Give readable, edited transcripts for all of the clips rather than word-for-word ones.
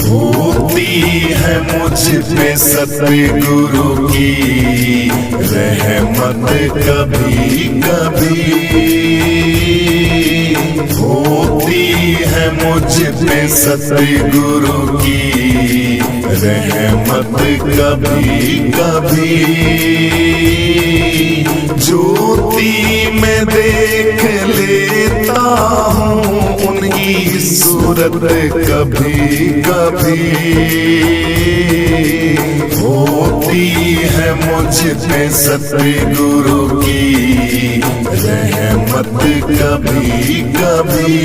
होती है मुझ पे सतगुरु की रहमत कभी कभी, होती है मुझ पे सतगुरु की रहमत कभी कभी। ज्योति में देख लेता हूँ उनकी सूरत कभी कभी, होती है मुझ पे सतगुरु की रहमत कभी कभी,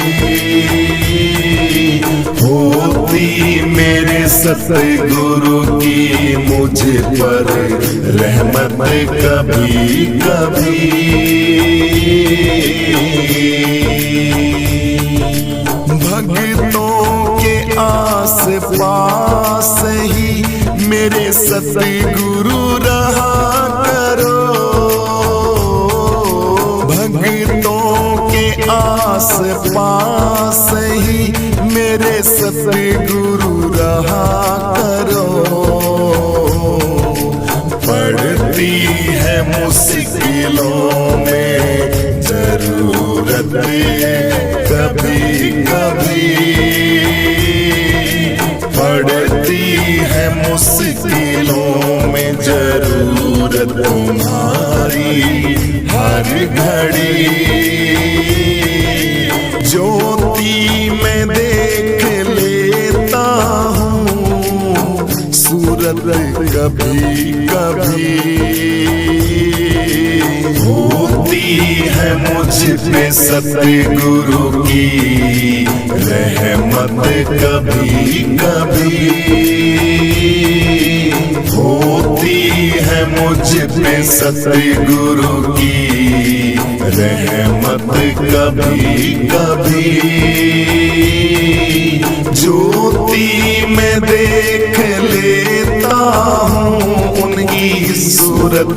होती मेरे सतगुरु की मुझ पर रहमत कभी कभी। भक्तों के आस पास ही मेरे सतगुरु रहा करो, भक्तों के आस पास ही मेरे सतगुरु रहा करो। पड़ती है मुश्किलों में जरूरत कभी कभी, पड़ती है मुश्किलों में जरूरत तुम्हारी हर घड़ी। ज्योति में देख लेता हूँ सूरत कभी कभी, होती है मुझ पे सतगुरु की रहमत कभी कभी, होती है मुझ पे सतगुरु की रहमत कभी कभी। ज्योति में देख लेता हूँ उनकी सूरत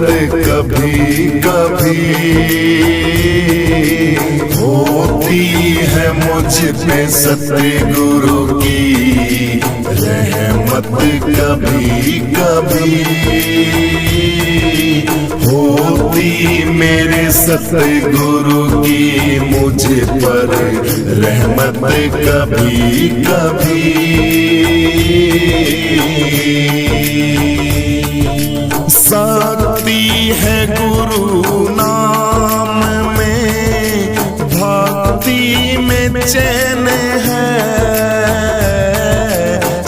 कभी कभी, होती है मुझ पे सतगुरु की रहमत कभी कभी, होती मेरे सतगुरु की मुझ पर रहमत कभी कभी। शक्ति है गुरु नाम में, भक्ति में चैन है,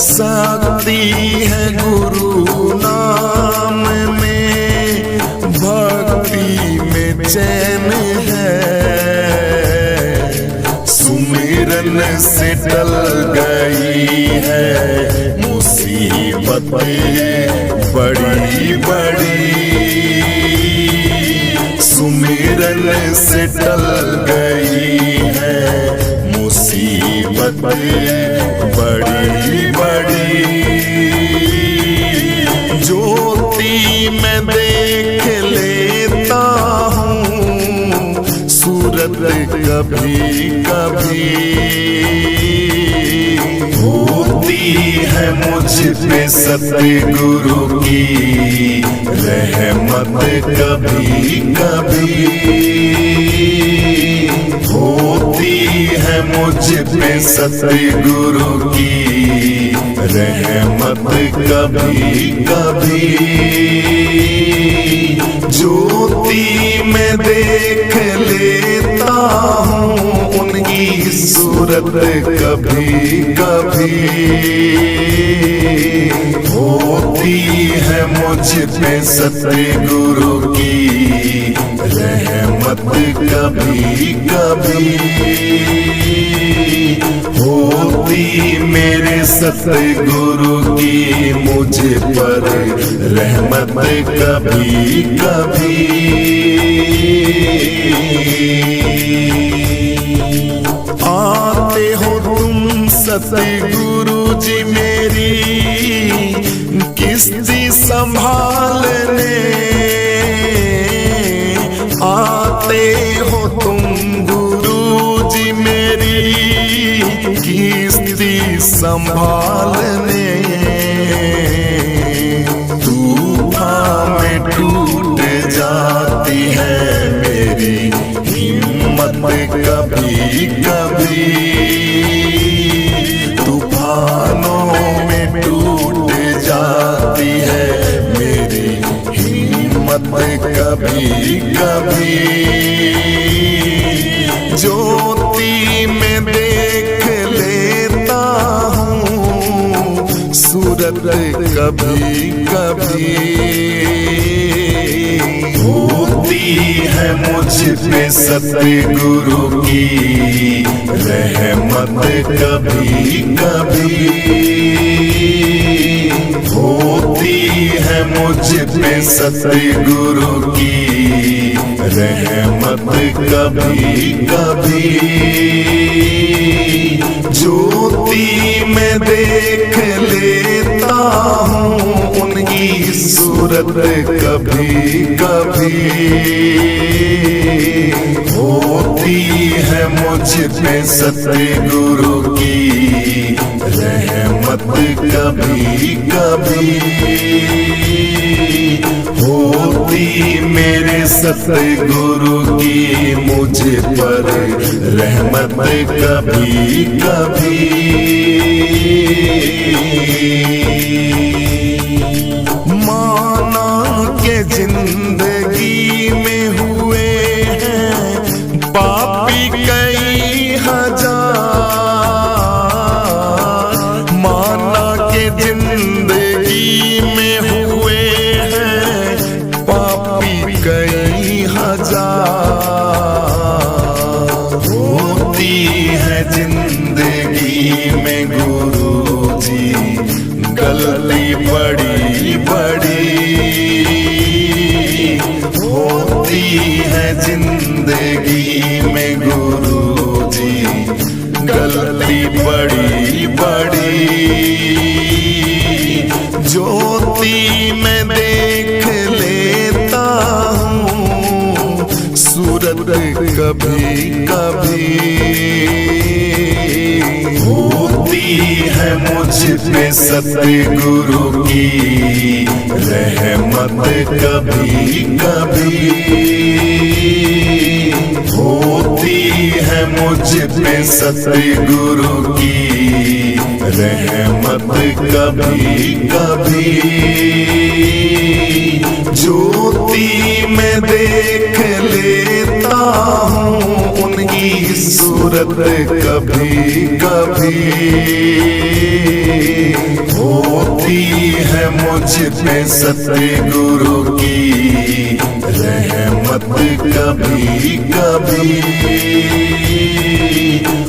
शक्ति है गुरु नाम में, भक्ति में चैन है। सुमिरन से टल गई है मुसीबतें बड़ी बड़ी, सुमिरन से टल गई है मुसीबतें बड़ी बड़ी। ज्योति में देख लेता हूँ सूरत कभी कभी, होती है मुझ पे सतगुरु की रहमत कभी कभी, होती है मुझ पे सतगुरु की रहमत कभी कभी। ज्योति में देख लेता हूँ उनकी सूरत कभी कभी, होती है मुझ पे सतगुरु की रहमत कभी कभी, होती मेरे सतगुरु की मुझ पर रहमत कभी कभी। आते हो तुम सतगुरु जी मेरी किस्ती संभालने, आते हो तुम गुरु जी मेरी किस्ती संभालने। तूफान में टूट जाती है मेरी हिम्मत कभी कभी। तूफानों में टूट जाती है मेरी हिम्मत कभी कभी। ज्योति में देख लेता हूँ सूरत कभी कभी। होती है मुझ पे सतगुरु की रहमत कभी कभी। होती है मुझ पे सतगुरु की रहमत कभी कभी। ज्योति में देख लेता हूँ उनकी सूरत कभी कभी। होती है मुझ पे सतगुरु की रहमत कभी कभी। होती मेरे सतगुरु की मुझ पर रहमत कभी कभी। माना के जिंदगी में हुए हैं पापी कई हजार। माना के जिंदगी में हुए हैं पापी कई हजार। होती है जिंदगी में गुरुजी गलती बड़ी बड़ी। होती है जिंदगी में गुरुजी गलती बड़ी बड़ी। ज्योति में देख लेता हूँ सूरत कभी कभी। होती है मुझ पे सतगुरु की रहमत कभी कभी। होती है मुझ पे सतगुरु की रहमत कभी कभी। ज्योति में देख लेता हूँ उनकी सूरत कभी कभी। होती है मुझ पे सतगुरु की रहमत कभी कभी।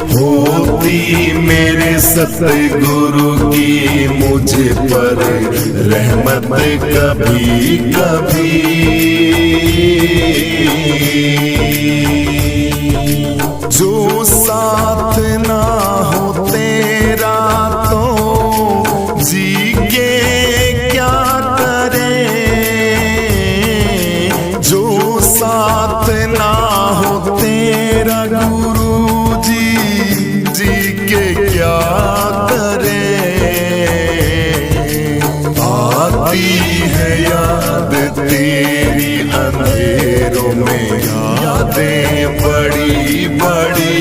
होती मेरे सतगुरु की मुझ पर रहमत कभी कभी। जो साथ ना हो तेरा तो जी के क्या करे। जो साथ ना हो तेरा गुरु जी के क्या करे। आती है याद तेरी अंधेरों में यादें बड़ी बड़ी।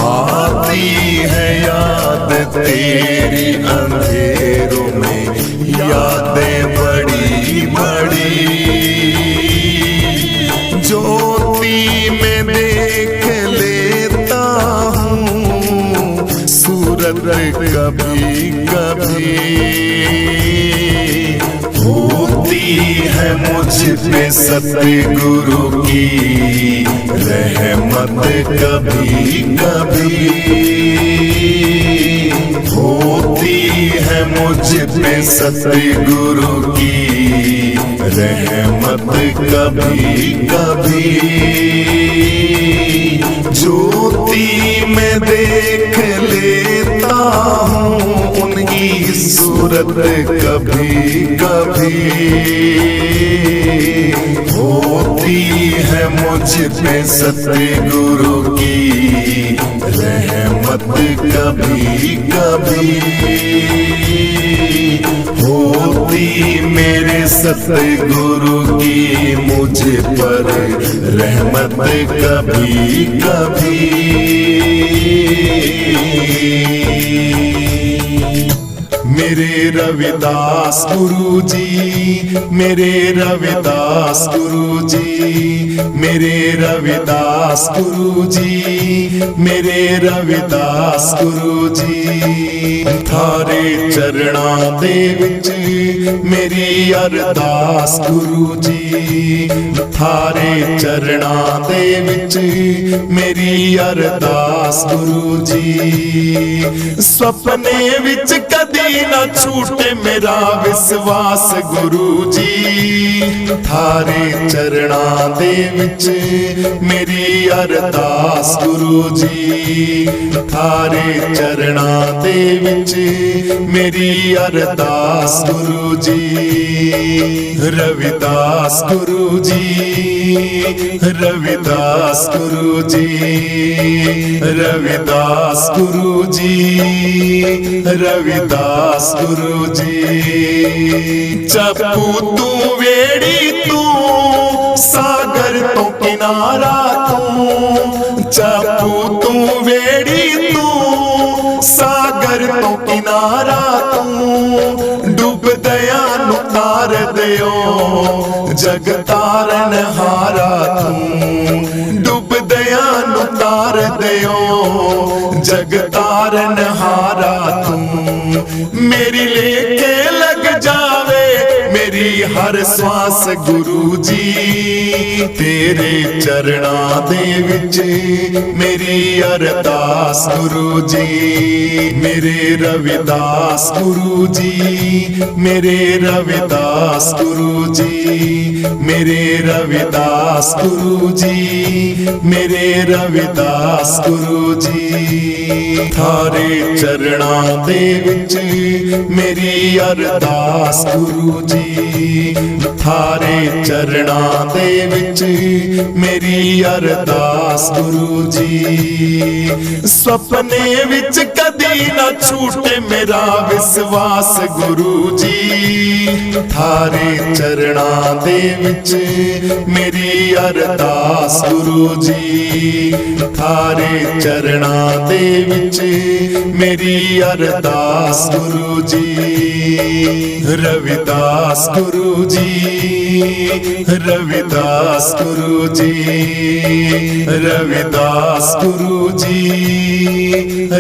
आती है याद तेरी अंधेरों में यादें बड़ी बड़ी। ज्योति में देख लेता हूँ सूरत कभी कभी। होती है मुझ पे सतगुरु की रहमत कभी कभी। होती है मुझ पे सतगुरु की रहमत कभी कभी। ज्योति में देख लेता हूँ उनकी सूरत कभी कभी। होती है मुझ पे सतगुरु की रहमत कभी कभी, होती मेरे सतगुरु की मुझ पर रहमत कभी कभी। मेरे रविदास गुरु जी, मेरे रविदास गुरु जी, मेरे रविदास गुरु जी, मेरे रविदास गुरु जी। थारे चरणां दे विच मेरी अरदास गुरु जी, थारे चरणां दे विच मेरी अरदास गुरु जी। सपने विच कदी ना छूटे मेरा विश्वास गुरु जी, थारे चरणां दे विच मेरी अरदास गुरु जी, थारे चरणां दे विच मेरी अरदास गुरु जी। रविदास गुरु जी, रविदास गुरु जी, रविदास गुरु जी, रविदास गुरु जी। चप्पू तू वेड़ी तू सागर तो किनारा तू, चप्पू तू वेड़ी तू सागर तो किनारा तू। डूब दया नु तार दियो जग तारन हारा तू, डूब दया नु तार दियो जग तारन हारा तू। मेरी लेके लग जावे मेरी हर श्वास गुरु जी, तेरे चरणां दे विच मेरी अरदास गुरु जी। मेरे रविदास गुरु जी, मेरे रविदास गुरु जी, मेरे रविदास गुरु जी, मेरे रविदास गुरु जी। थारे चरणां दे विच मेरी अरदास गुरु जी, थारे चरणां दे विच मेरी अरदास गुरु जी। सपने विच कदी ना छूटे मेरा विश्वास गुरु जी, थारे चरणां दे विच मेरी अरदास गुरु जी, थारे चरणां दे विच मेरी अरदास गुरु जी। रविदास गुरु जी, रविदास गुरु जी, रविदास गुरु जी,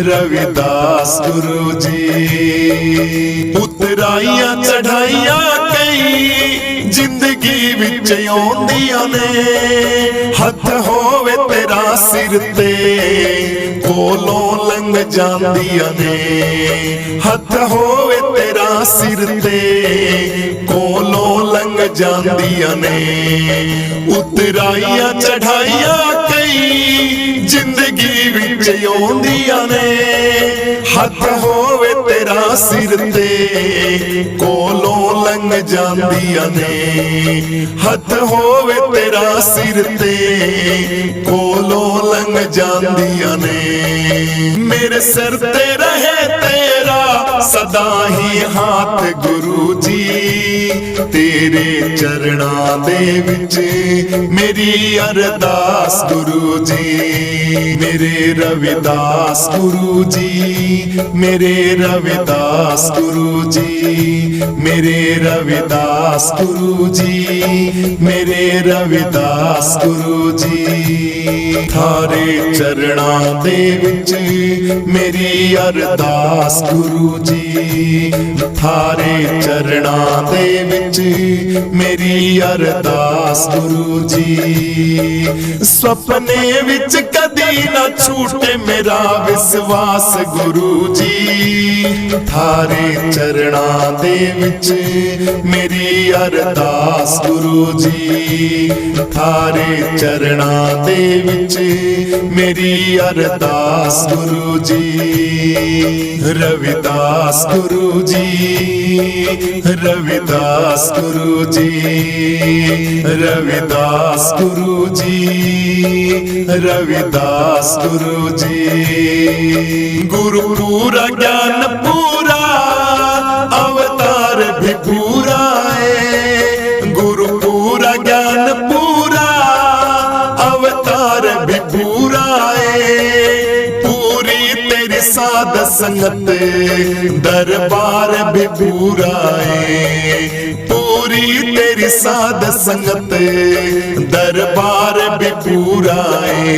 रविदास गुरु जी। उतराइयां चढ़ाइयां कई जिंदगी विच आउंदियां ने, हथ होवे तेरा सिर ते कोलों लंघ जांदियां ने, हथ होवे तेरा सिर ते कोलों लंघ जांदियां ने। उतराइयां चढ़ाइयां कई जिंदगी विच आउंदियां ने, हथ होवे तेरा सिर ते कोलों लंघ जांदियां ने, हथ होवे तेरा सिर ते कोलों लंघ जांदियां ने। मेरे सिर ते रहे तेरा सदा ही हाथ गुरु जी, तेरे चरणां दे विच मेरी अरदास गुरु जी। मेरे रविदास गुरु जी, मेरे रविदास गुरु जी, मेरे रविदास गुरु जी, मेरे रविदास गुरु जी। थारे चरणां दे विच मेरी अरदास गुरु जी, थारे चरणां दे विच मेरी अरदास गुरु जी। सपने विच कदी ना छूटे मेरा विश्वास गुरु जी, थारे चरणां दे विच मेरी अरदास गुरु जी, थारे चरणां दे विच मेरी अरदास गुरु जी। रवि रविदास गुरु जी, रविदास गुरु जी, रविदास गुरु जी, रविदास गुरु जी। गुरु पूरा ज्ञान पूरा, अवतार भी पूरा है। गुरु पूरा ज्ञान पूरा, अवतार भी पूरा है। पूरी तेरी साध संगत, दरबार भी पूरा है। पूरी तेरी साध संगत, दरबार भी पूरा है।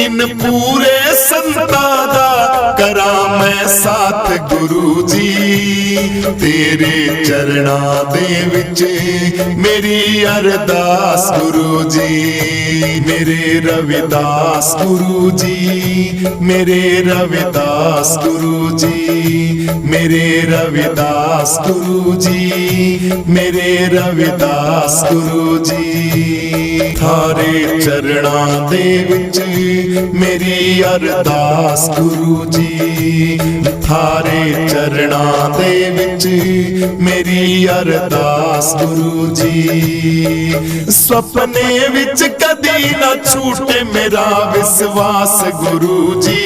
इन पूरे संता दा करा मैं साथ गुरु जी। तेरे चरणा दे विच मेरी अरदास गुरु जी। मेरे रविदास गुरु जी, मेरे रविदास गुरु जी, मेरे रविदास गुरु जी, मेरे रविदास गुरु जी। थारे चरणा दे विच मेरी अरदास गुरु जी। थारे चरणा दे विच मेरी अरदास गुरु जी। सपने विच कदी ना छूटे मेरा विश्वास गुरु जी।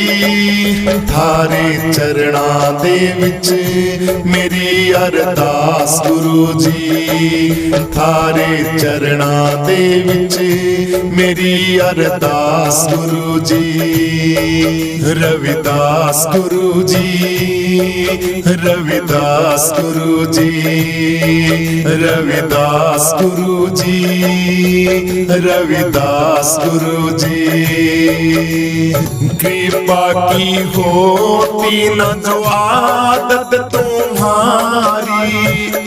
थारे चरणा दे विच मेरी अरदास गुरु जी। थारे चरणा दे विच मेरी अरदास गुरु जी। रविदास गुरु जी, रविदास गुरु जी, रविदास गुरु जी, रविदास गुरु जी। कृपा की होती न जो आदत तुम्हारी,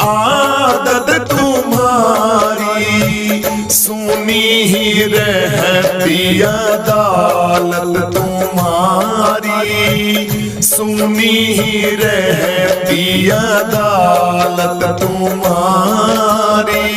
आदत तुम्हारी सुनी ही रहती अदालत तुम्हारी। सुनी ही रहती अदालत तुम्हारी।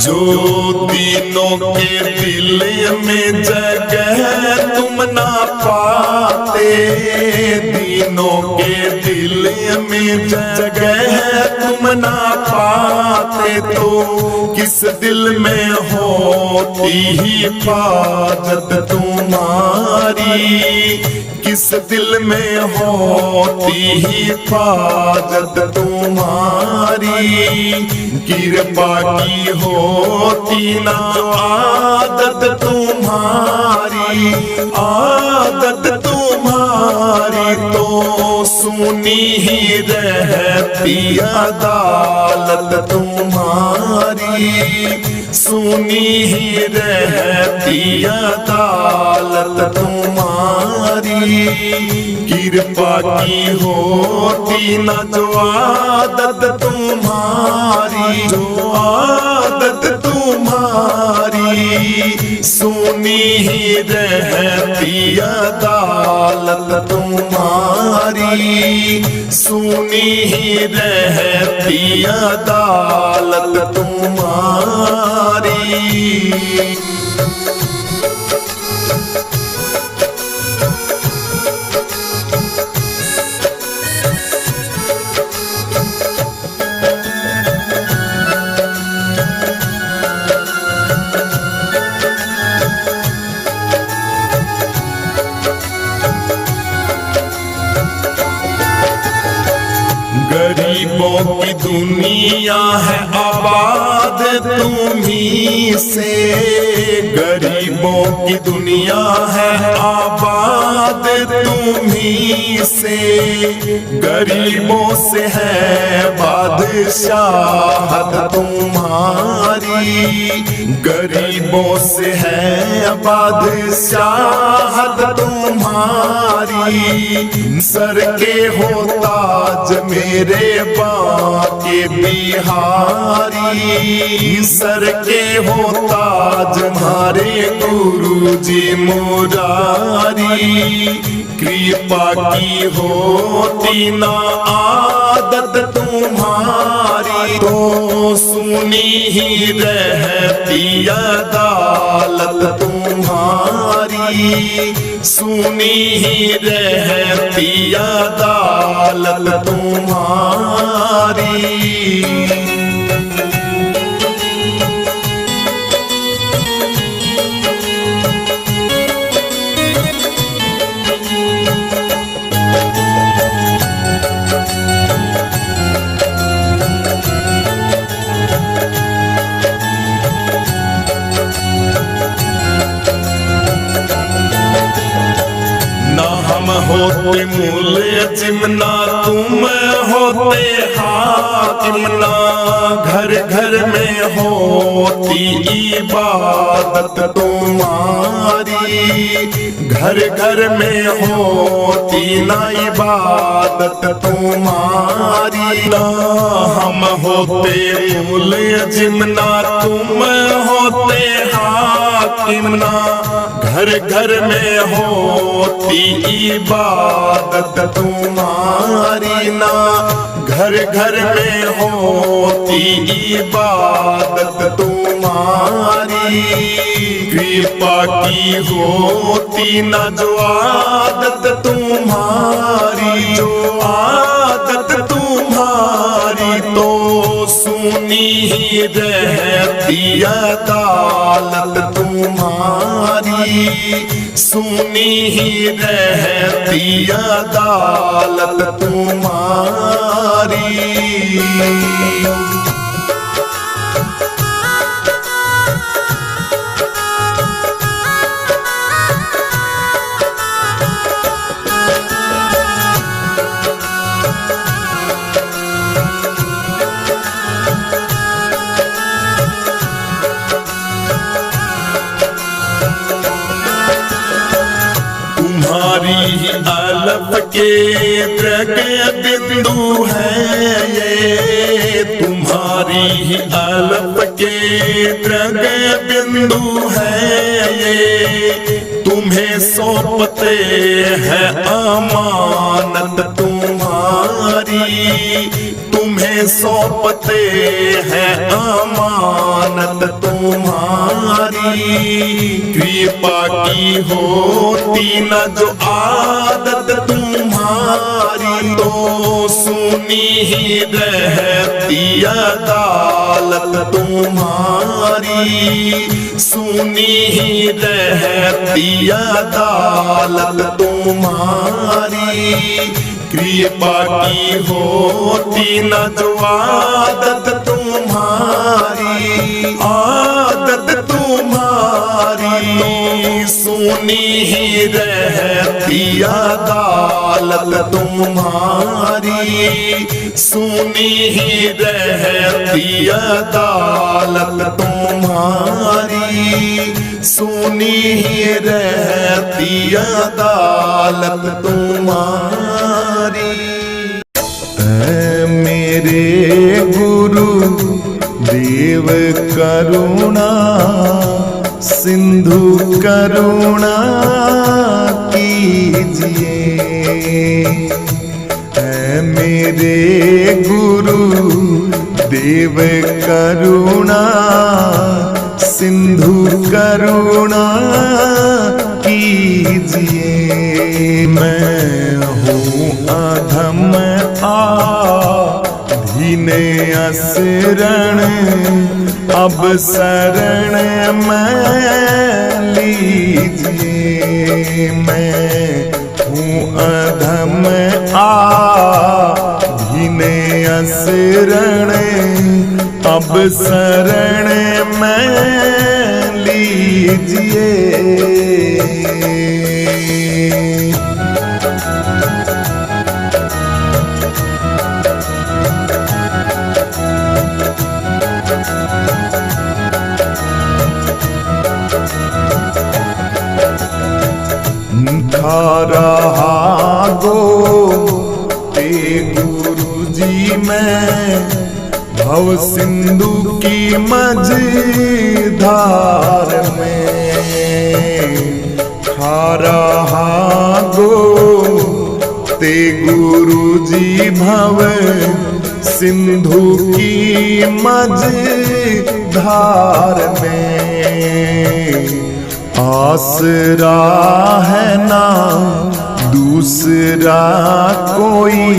जो तीनों के दिल में जगह तुम ना पाते, तीनों के दिल में जगह तुम ना पाते, तो किस दिल में होती हिफाजत तुम्हारी। किस दिल में होती हिफाजत तुम्हारी। कृपा की होती ना आदत तुम्हारी, आदत तुम्हारी तो सुनी ही रहती अदालत तुम्हारी। सुनी ही रहती अदालत तुम्हारी। कृपा की होती न जो आदत तुम्हारी, जो आदत तुम्हारी सुनी ही रहती अदालत तुम्हारी। सुनी ही रहती अदालत तुम्हारी। गरीबों की दुनिया है आबाद तुम्ही से। गरीबों की दुनिया है आबाद तुम्ही से। गरीबों से है बादशाहत तुम्हारी। गरीबों से है बादशाहत तुम्हारी। सर के हो ताज मेरे बात के बिहारी सर के हो ताज मारे गुरुजी मुरारी। कृपा की होती ना आदत तुम्हारी तो सुनी ही रहती अदालत तुम्हारी। सुनी ही रहती अदालत तुम्हारी। होते मुल्ज़िम ना तुम होते हाकिम ना घर घर में होती इबादत तुम्हारी। घर घर में होती ना इबादत तुम्हारी। ना हम होते मुल्ज़िम ना तुम होते हाकिम ना घर घर में होती इबादत तुम्हारी। ना घर घर में होती इबादत तुम्हारी। कृपा की होती ना जो आदत तुम्हारी। जो आदत तुम्हारी तो सुनी ही रहती अदालत तुम्हारी। सुनी ही रहती अदालत तुम्हारी। तुम्हारी अलफ के प्रगय बिंदु है ये। तुम्हारी अलफ के प्रगय बिंदु है ये। तुम्हें सौंपते हैं अमानत तुम्हारी। तुम्हें सौंपते हैं अमानत तुम्हारी। कृपा की होती न जो आदत तुम्हारी तो सुनी ही रहती अदालत तुम्हारी। सुनी ही रहती अदालत तुम्हारी। कृपा की होती न जो आदत तुम्हारी। आदत तुम्हारी सुनी ही रहती अदालत तुम्हारी। सुनी ही रहती अदालत तुम्हारी। सुनी ही रहती अदालत तुम्हारी। मेरे गुरु देव करुणा सिंधु करुणा कीजिए। मेरे गुरु देव करुणा सिंधु करुणा कीजिए। मैं हूँ अधम आधीने असरण अब शरण मैं लीजिए। मैं हूँ अधम आधीने असरण अब शरण मैं लीजिए। खा रहा गो ते गुरु जी मैं भव सिंधु की मझधार में खारा गो ते गुरु जी भव सिंधु की मझधार में आसरा है ना दूसरा कोई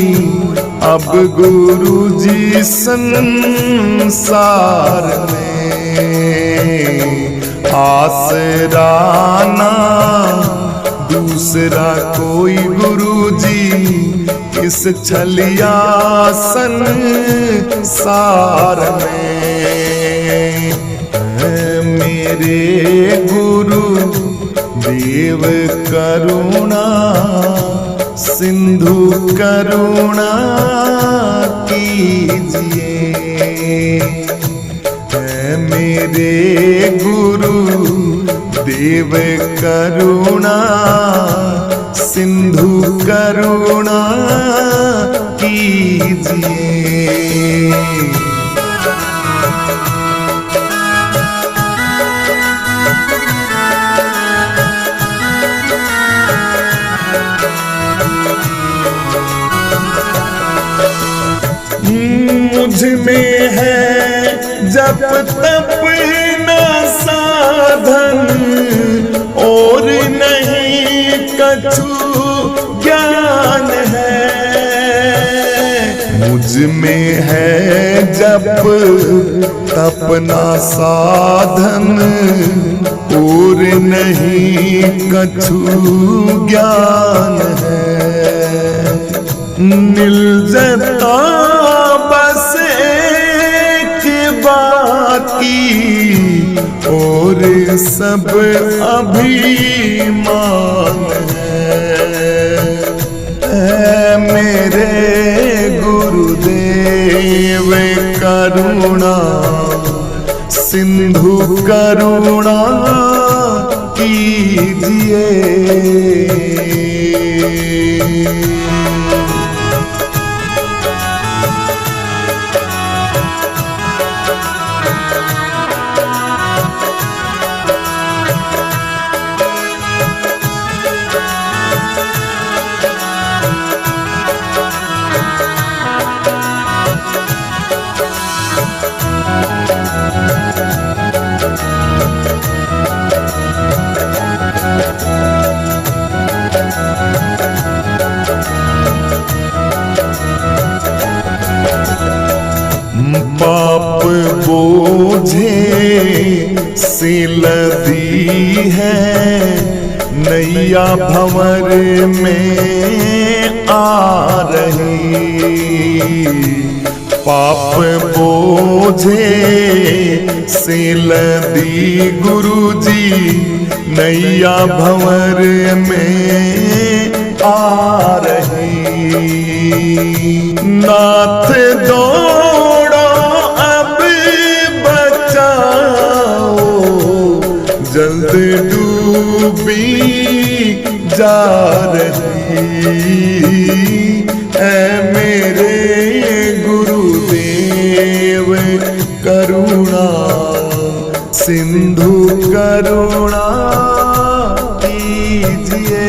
अब गुरु जी संसार में आसरा ना दूसरा कोई गुरु जी इस छलिया संसार में मेरे गुरु देव करुणा सिंधु करुणा कीजिए मेरे गुरु देव करुणा सिंधु करुणा कीजिए। मुझ में है जप तप न साधन और नहीं कछु ज्ञान है मुझ में है जप तप न साधन और नहीं कछु ज्ञान है निर्जता बस एक बाकी और सब अभिमान है मेरे गुरुदेव करुणा सिंधु करुणा कीजिए। पाप बोझे से लदी है नैया भंवर में आ रही पाप बोझे से लदी गुरुजी नैया भंवर में आ रही नाथ दौड़ो अब बचाओ जल्द डूबी जा रही है मेरे गुरुदेव करुणा सिंधु करुणा कीजिए।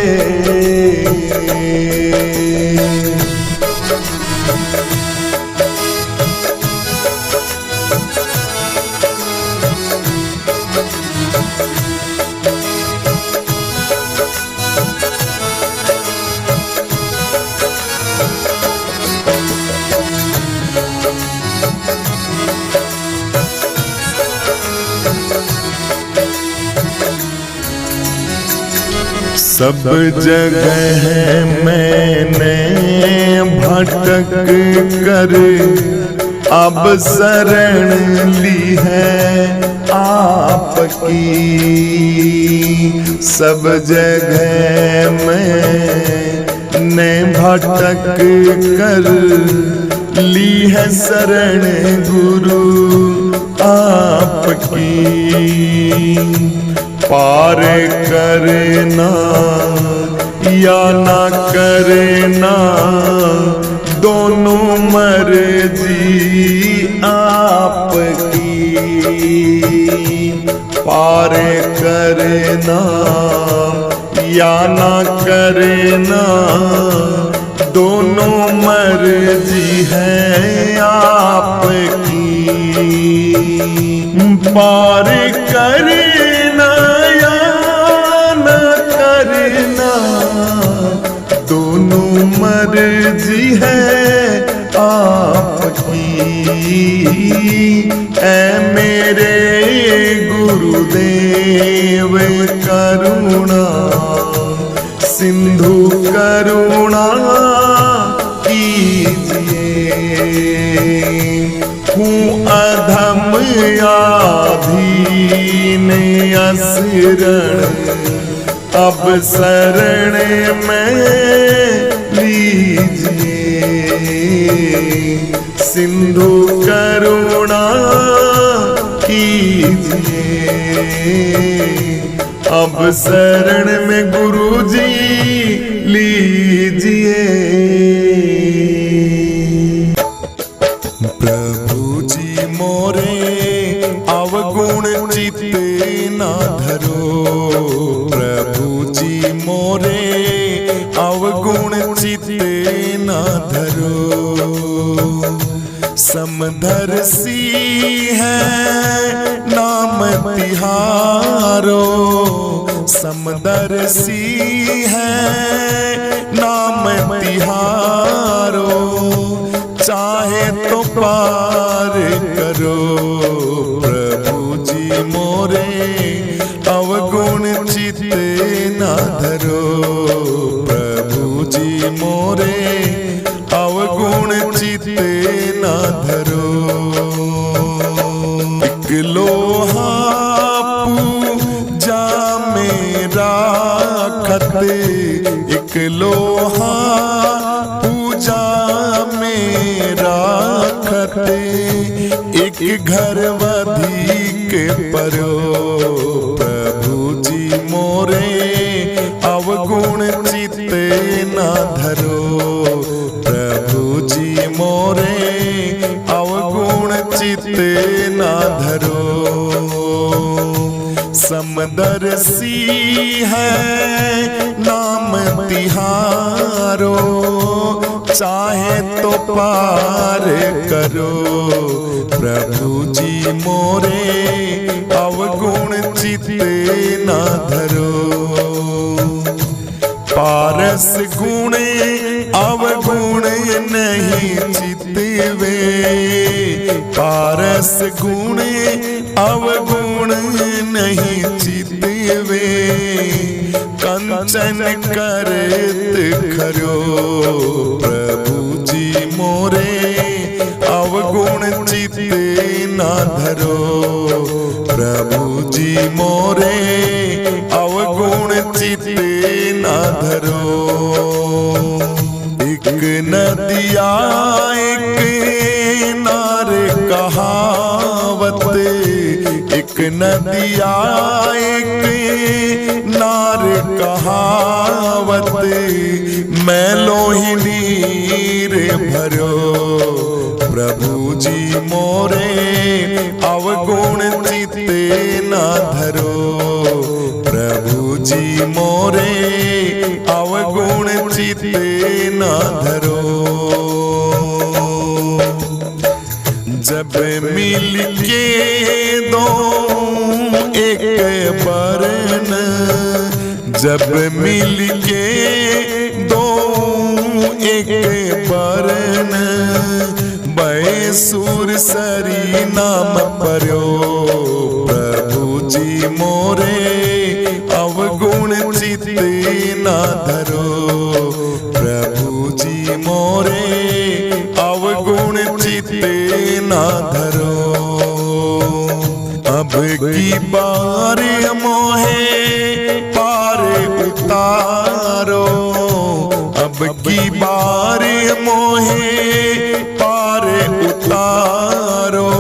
सब जगह मैंने भटक कर अब शरण ली है आपकी सब जगह मैंने भटक कर ली है शरण गुरु आपकी पार करना या ना करना दोनों मर्जी पार करना या ना करना दोनों मर्जी है आपकी। पार करना या ना करना दोनों मर्जी है आपकी। ऐ मेरे गुरुदेव करुणा सिंधु करुणा कीजिए। हूँ अधम आधीन असरण अब शरण में लीजिए। सिंधु करुणा कीजिए अब शरण में गुरुजी लीजिए। प्रभु जी मोरे अवगुण चित्ते ना धरो। प्रभु जी मोरे अवगुण चित्ते ना धरो। समदर्शी है नाम तिहारो। समदर्शी है नाम तिहारो। चाहे तो पार करो। प्रभु जी मोरे अवगुण चित्ते ना धरो। प्रभु जी मोरे अवगुण चित्ते ना धरो। एक लोहा पूजा में राखते। एक लोहा पूजा में राखते। एक घर अधिक परो। प्रभु जी मोरे अवगुण चित्ते ना धरो। प्रभु जी मोरे अवगुण चित्ते ना धरो। समदर्शी है नाम तिहारो। चाहे तो पार करो। प्रभु जी मोरे अवगुण चित्ते ना धरो। पारस गुण अवगुण नहीं चितवे। पारस गुण अवगुण नहीं चितवे। कंचन करत खरो। प्रभु जी मोरे अवगुण चित्ते ना धरो। प्रभु जी मोरे अवगुण चित्ते ना धरो। एक नदिया एक नार कहावत। एक नदिया एक नार कहावत। मैं लोहिनी रे भरो। प्रभु जी मोरे अवगुण चित्ते ना धरो। प्रभु जी मोरे अवगुण चित्ते ना धरो। जब मिल के दो एक बरन। जब मिल के दो एक बरन। बैसूर सरी नाम परो। प्रभु जी मोरे अवगुण चित्ते ना धरो। प्रभु जी मोरे अवगुण चित्ते ना धरो। अब की बार मोहे पार उतारो। अब की बार मोहे पार उतारो।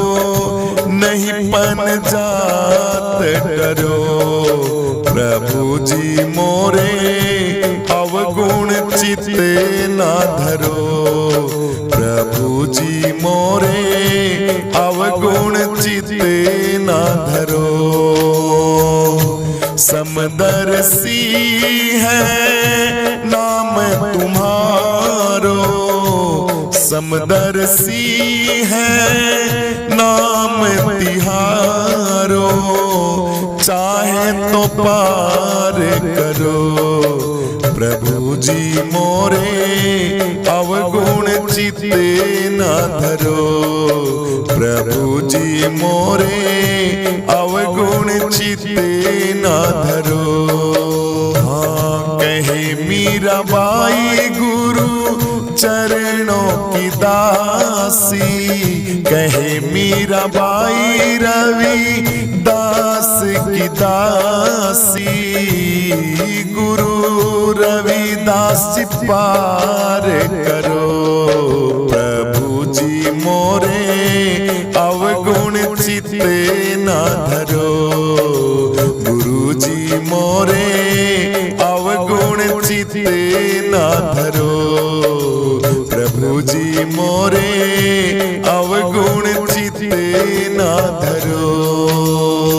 नहीं पन जात करो। प्रभु जी मोरे अवगुण चित्ते ना धरो। प्रभु जी मोरे अवगुण चित्ते ना धरो। समदर्शी है नाम तुम्हारो, समदर्शी है नाम तिहारो, चाहे तो पार करो प्रभु जी मोरे, अवगुण चित्ते न धरो प्रभु जी मोरे, अवगुण चित्ते न धरो। हाँ कहे मीराबाई गुरु चरणों की दासी, कहे मीराबाई रवि दास की दासी, गुरु रविदास पार करो प्रभु जी मोरे, अवगुण चित्ते न धरो गुरु जी मोरे, अवगुण चित्ते न धरो प्रभु जी मोरे, अवगुण चित्ते न धरो।